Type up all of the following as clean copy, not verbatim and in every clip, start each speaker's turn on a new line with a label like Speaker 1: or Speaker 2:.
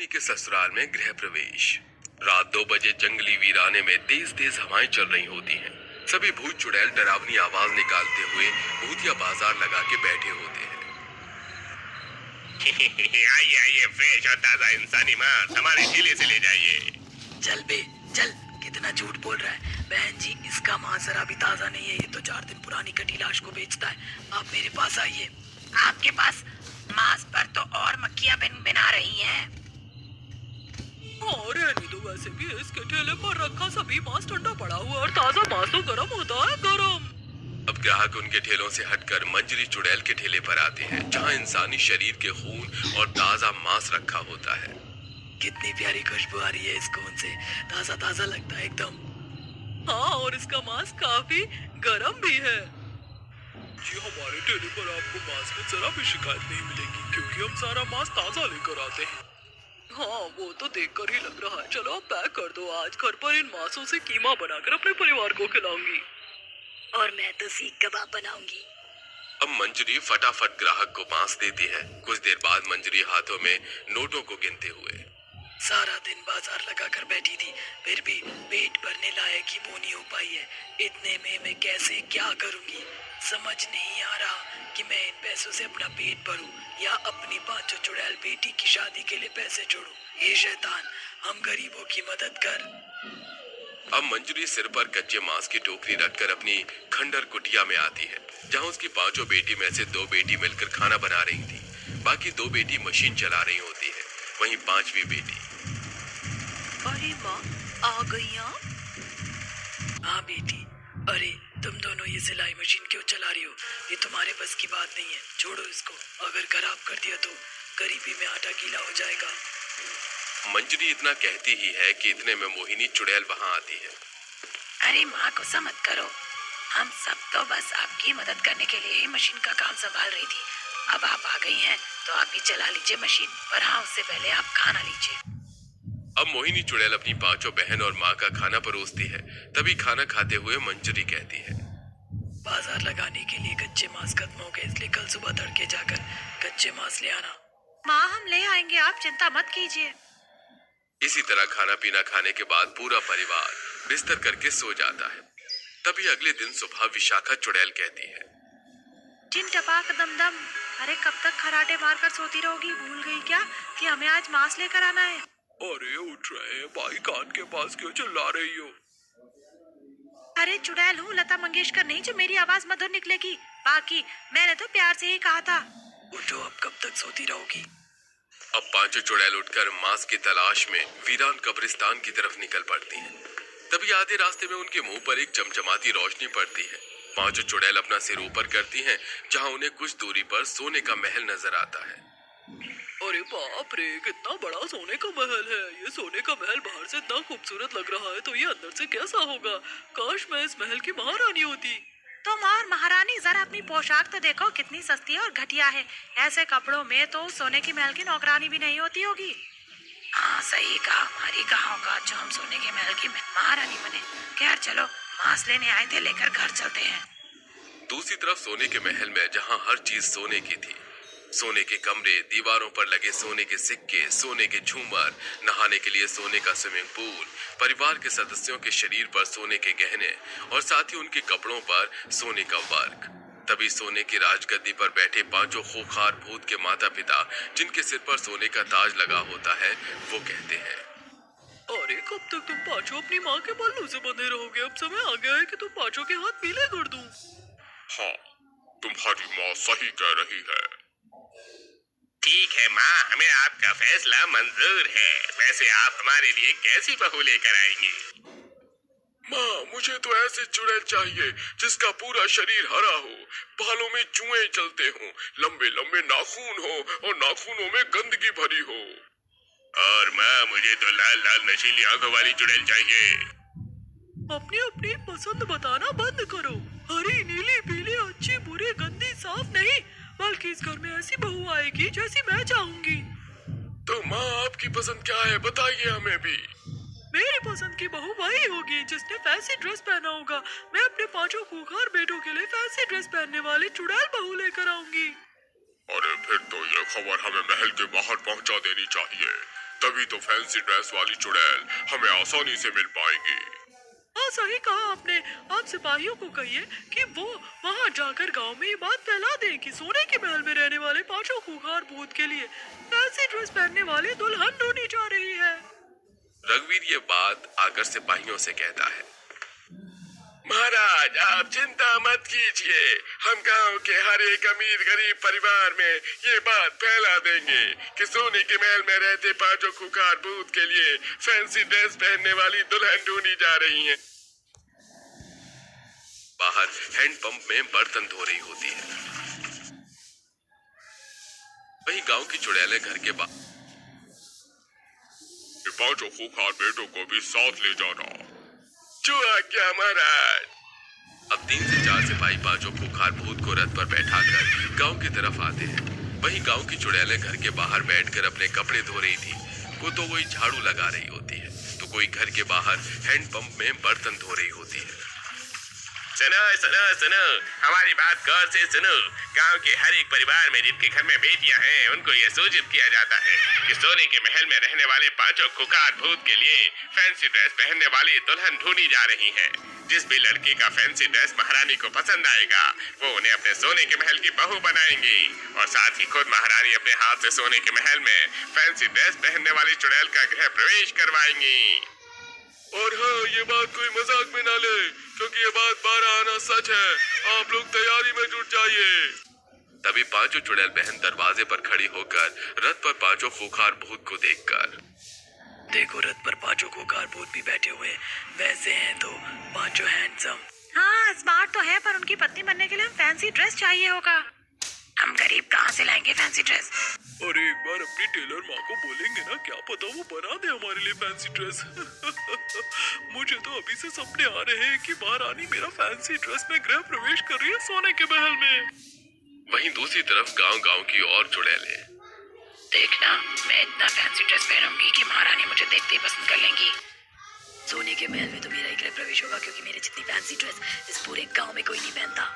Speaker 1: के ससुराल में गृह प्रवेश। रात 2 बजे जंगली वीराने में तेज तेज हवाएं चल रही होती हैं। सभी भूत चुड़ैल डरावनी आवाज निकालते हुए भूतिया बाजार लगा के बैठे होते हैं।
Speaker 2: आइए आइए, फ्रेश और ताजा इंसानी मांस हमारे ठेले से ले जाइए।
Speaker 3: चल बे चल, कितना झूठ बोल रहा है। बहन जी, इसका मांस जरा भी ताजा नहीं है, ये तो 4 दिन पुरानी कटी लाश को बेचता है। आप मेरे पास आइए। आपके पास मांस पर तो और मक्खियां बिन बिना रही हैं।
Speaker 4: और रहने दो, वैसे भी इसके ठेले पर रखा सभी मांस ठंडा पड़ा हुआ और ताजा मांस तो गर्म होता है, गर्म।
Speaker 1: अब ग्राहक उनके ठेलों से हटकर मंजरी चुड़ैल के ठेले पर आते हैं, जहां इंसानी शरीर के खून और ताजा मांस रखा होता है।
Speaker 3: कितनी प्यारी खुशबू आ रही है इस खून से, ताजा ताजा लगता है एकदम।
Speaker 4: हाँ, और इसका मांस काफी गर्म भी है। जी, हमारे ठेले पर आपको मांस में जरा भी शिकायत नहीं मिलेगी, क्योंकि हम सारा मांस ताजा लेकर आते हैं। हाँ, वो तो देखकर ही लग रहा है। चलो आप पैक कर दो, आज घर पर इन मांसों से कीमा बनाकर अपने परिवार को खिलाऊंगी।
Speaker 3: और मैं तो सीख कबाब बनाऊंगी।
Speaker 1: अब मंजरी फटाफट ग्राहक को मांस देती है। कुछ देर बाद मंजरी हाथों में नोटों को गिनते हुए।
Speaker 3: सारा दिन बाजार लगा कर बैठी थी, फिर भी पेट भरने लायक ही वो नहीं हो पाई है। इतने में मैं कैसे क्या करूंगी, समझ नहीं आ रहा कि मैं इन पैसों से अपना पेट भरूं या अपनी 5 चुड़ैल बेटी की शादी के लिए पैसे जोड़ूं। हे शैतान, हम गरीबों की मदद कर।
Speaker 1: अब मंजरी सिर पर कच्चे मांस की टोकरी रखकर अपनी खंडर कुटिया में आती है, जहां उसकी 5 बेटी में से 2 बेटी मिलकर खाना बना रही थी। बाकी 2 बेटी मशीन चला रही होती है। वहीं 5वीं बेटी।
Speaker 4: अरे माँ, आ गई आप?
Speaker 3: हाँ बेटी, अरे तुम दोनों ये सिलाई मशीन क्यों चला रही हो? ये तुम्हारे बस की बात नहीं है, छोड़ो इसको। अगर खराब कर दिया तो गरीबी में आटा गीला हो जाएगा।
Speaker 1: मंजरी इतना कहती ही है कि इतने में मोहिनी चुड़ैल वहां आती है।
Speaker 3: अरे माँ, गुस्सा मत करो, हम सब तो बस आपकी मदद करने के लिए ही मशीन का काम संभाल रही थी। अब आप आ गई हैं तो आप भी चला लीजिए मशीन, पर हाँ, उससे पहले आप खाना लीजिए।
Speaker 1: अब मोहिनी चुड़ैल अपनी 5 बहन और माँ का खाना परोसती है। तभी खाना खाते हुए मंजरी कहती है,
Speaker 3: बाजार लगाने के लिए कच्चे मांस खत्म हो गए, इसलिए कल सुबह तड़के जाकर कच्चे मांस ले आना।
Speaker 4: माँ, हम ले आएंगे, आप चिंता मत कीजिए।
Speaker 1: इसी तरह खाना पीना खाने के बाद पूरा परिवार बिस्तर करके सो जाता है। तभी अगले दिन सुबह विशाखा चुड़ैल कहती है,
Speaker 4: चिन टपाक दम दम, अरे कब तक खराटे मारकर सोती रहोगी? भूल गई क्या कि हमें आज मांस लेकर आना है?
Speaker 1: अरे उठ रहे हैं भाई, कान के पास क्यों चिल्ला रही हो?
Speaker 4: अरे चुड़ैल हूँ, लता मंगेशकर नहीं जो मेरी आवाज मधुर निकलेगी। बाकी मैंने तो प्यार से ही कहा था।
Speaker 3: उठो, अब कब तक सोती रहोगी?
Speaker 1: अब 5 चुड़ैल उठकर मांस की तलाश में वीरान कब्रिस्तान की तरफ निकल पड़ती हैं। तभी आधे रास्ते में उनके मुंह पर एक चमचमाती रोशनी पड़ती है। 5 चुड़ैल अपना सिर ऊपर करती हैं, जहां उन्हें कुछ दूरी पर सोने का महल नजर आता है।
Speaker 4: अरे बाप रे, कितना बड़ा सोने का महल है। ये सोने का महल बाहर से इतना खूबसूरत लग रहा है, तो ये अंदर से कैसा होगा? काश मैं इस महल की महारानी होती। तुम और महारानी, जरा अपनी पोशाक तो देखो, कितनी सस्ती और घटिया है। ऐसे कपड़ों में तो सोने की महल की नौकरानी भी नहीं होती होगी।
Speaker 3: हाँ सही कहा, हमारी कहाँ होगा जो हम सोने के महल की महारानी बने। खैर चलो, मांस लेने आए थे, लेकर घर चलते हैं।
Speaker 1: दूसरी तरफ सोने के महल में जहां हर चीज सोने की थी, सोने के कमरे, दीवारों पर लगे सोने के सिक्के, सोने के झूमर, नहाने के लिए सोने का स्विमिंग पूल, परिवार के सदस्यों के शरीर पर सोने के गहने और साथ ही उनके कपड़ों पर सोने का वर्क। तभी सोने की राजगद्दी पर बैठे 5 खूंखार भूत के माता पिता, जिनके सिर पर सोने का ताज लगा होता है, वो कहते हैं,
Speaker 4: अरे कब तक तुम पांचों अपनी माँ के बल्लू से बंधे रहोगे? अब समय आ गया है कि तुम पांचों के हाथ पीले कर दूं।
Speaker 1: हाँ, तुम्हारी माँ सही कह रही है।
Speaker 2: ठीक है माँ, हमें आपका फैसला मंजूर है। वैसे आप हमारे लिए कैसी बहू लेकर आएंगी?
Speaker 1: माँ, मुझे तो ऐसे चुड़ैल चाहिए जिसका पूरा शरीर हरा हो, बालों में जुएं चलते हों, लंबे लंबे नाखून हो और नाखूनों में गंदगी भरी हो।
Speaker 2: और माँ, मुझे तो लाल लाल नशीली आंखों वाली चुड़ैल चाहिए।
Speaker 4: अपनी अपनी पसंद बताना बंद करो। हरी, नीली, पीली, अच्छी, बुरी, गंदी, साफ नहीं, बल्कि इस घर में ऐसी बहू आएगी जैसी मैं चाहूंगी।
Speaker 1: तो माँ, आपकी पसंद क्या है, बताइए हमें भी।
Speaker 4: मेरी पसंद की बहू वही होगी जिसने फैंसी ड्रेस पहना होगा। मैं अपने 5 खूंखार बेटों के लिए फैंसी ड्रेस पहनने वाली चुड़ैल बहू लेकर आऊंगी।
Speaker 1: अरे फिर तो ये खबर हमें महल के बाहर पहुंचा देनी चाहिए। तभी तो फैंसी ड्रेस वाली चुड़ैल हमें आसानी से मिल पाएगी।
Speaker 4: हाँ सही कहा आपने। आप सिपाहियों को कहिए कि वो वहाँ जाकर गांव में ये बात फैला दें कि सोने के महल में रहने वाले पांचों खूंखार भूत के लिए फैंसी ड्रेस पहनने वाली दुल्हन ढूंढी जा रही है।
Speaker 1: रघुवीर ये बात आकर सिपाहियों से कहता है। महाराज आप चिंता मत कीजिए, हम गांव के हर एक अमीर गरीब परिवार में ये बात फैला देंगे कि सोने के महल में रहते पांचों खूंखार भूत के लिए फैंसी ड्रेस पहनने वाली दुल्हन ढूंढी जा रही है। बाहर हैंडपंप में बर्तन धो रही होती है। वहीं गांव की चुड़ैलें घर के बाहर। पांचों खूंखार बेटों को भी साथ ले जाना। जो आज्ञा महाराज। अब 3 से 4 सिपाही पांचों खूंखार भूत को रथ पर बैठाकर गांव की तरफ आते हैं। वहीं गांव की चुड़ैलें घर के बाहर बैठकर अपने कपड़े धो रही थी। कोई झाड़ू लगा रही होती है तो कोई घर के बाहर हैंडपंप में बर्तन धो रही होती है।
Speaker 2: सुनो सुनो सुनो, हमारी बात गौर से सुनो। गांव के हर एक परिवार में जिनके घर में बेटियां हैं उनको यह सूचित किया जाता है कि सोने के महल में रहने वाले पांचों खूंखार भूत के लिए फैंसी ड्रेस पहनने वाली दुल्हन ढूंढी जा रही है। जिस भी लड़की का फैंसी ड्रेस महारानी को पसंद आएगा वो उन्हें अपने सोने के महल की बहू बनाएंगी और साथ ही खुद महारानी अपने हाथ से सोने के महल में फैंसी ड्रेस पहनने वाली चुड़ैल का गृह प्रवेश करवाएंगी।
Speaker 1: और हाँ, ये बात कोई मजाक में ना ले, क्योंकि ये बात 12 आना सच है। आप लोग तैयारी में जुट जाइए। तभी पांचों चुड़ैल बहन दरवाजे पर खड़ी होकर रथ पर पांचों खूंखार भूत को देखकर।
Speaker 3: देखो रथ पर पांचों खूंखार भूत भी बैठे हुए हैं। वैसे हैं तो पांचों हैंडसम।
Speaker 4: हाँ स्मार्ट तो है, पर उनकी पत्नी बनने के लिए फैंसी ड्रेस चाहिए होगा।
Speaker 3: हम गरीब कहाँ से लाएंगे फैंसी ड्रेस?
Speaker 4: और एक बार अपनी टेलर माँ को बोलेंगे ना, क्या पता वो बना दे हमारे लिए फैंसी ड्रेस। मुझे तो अभी से सपने आ रहे हैं कि महारानी मेरा फैंसी ड्रेस में गृह प्रवेश कर रही है सोने के महल में।
Speaker 1: वहीं दूसरी तरफ गांव की और चुड़ैलें।
Speaker 3: देखना, मैं इतना फैंसी ड्रेस पहनूंगी कि महारानी मुझे देखते ही पसंद कर लेंगी। सोने के महल में तो मेरा ही गृह प्रवेश होगा, क्योंकि मेरे जितनी फैंसी ड्रेस इस पूरे गांव में कोई नहीं पहनता।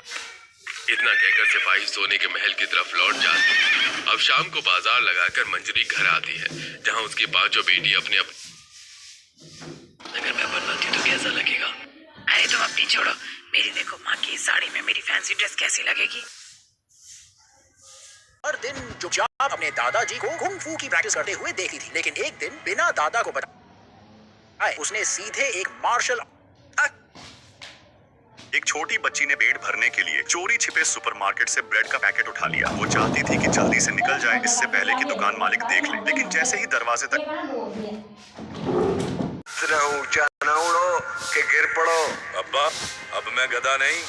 Speaker 1: इतना कहकर सिपाही सोने के महल की तरफ लौट जाते हैं। अब शाम को बाजार लगाकर मंजरी घर आती है, जहां उसकी पांचों बेटी अपने
Speaker 3: अगर मैं बनवाती हूँ तो कैसा लगेगा? अरे तुम अपनी छोड़ो, मेरी देखो माँ की साड़ी में मेरी फैंसी ड्रेस कैसी लगेगी।
Speaker 5: हर दिन चुपचाप अपने दादाजी को कुंग फू की प्रैक्टिस करते हुए देखती थी, लेकिन एक दिन बिना दादा को बताए उसने सीधे एक मार्शल
Speaker 6: एक छोटी बच्ची ने पेट भरने के लिए चोरी छिपे सुपरमार्केट से ब्रेड का पैकेट उठा लिया। वो चाहती थी कि जल्दी से निकल जाए, इससे पहले कि दुकान मालिक देख ले, लेकिन जैसे ही दरवाजे तक
Speaker 7: ऊंचा न उड़ो कि गिर पड़ो। अब्बा, अब मैं गधा नहीं,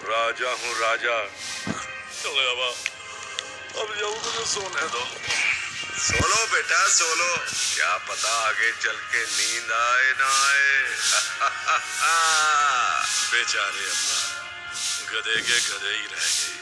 Speaker 7: राजा हूँ राजा। चलो अब्बा, अब जाओ मुझे सोने दो। सोलो बेटा सोलो, क्या पता आगे चल के नींद आए ना आए। बेचारे अब्बा, गधे के गधे ही रह गए।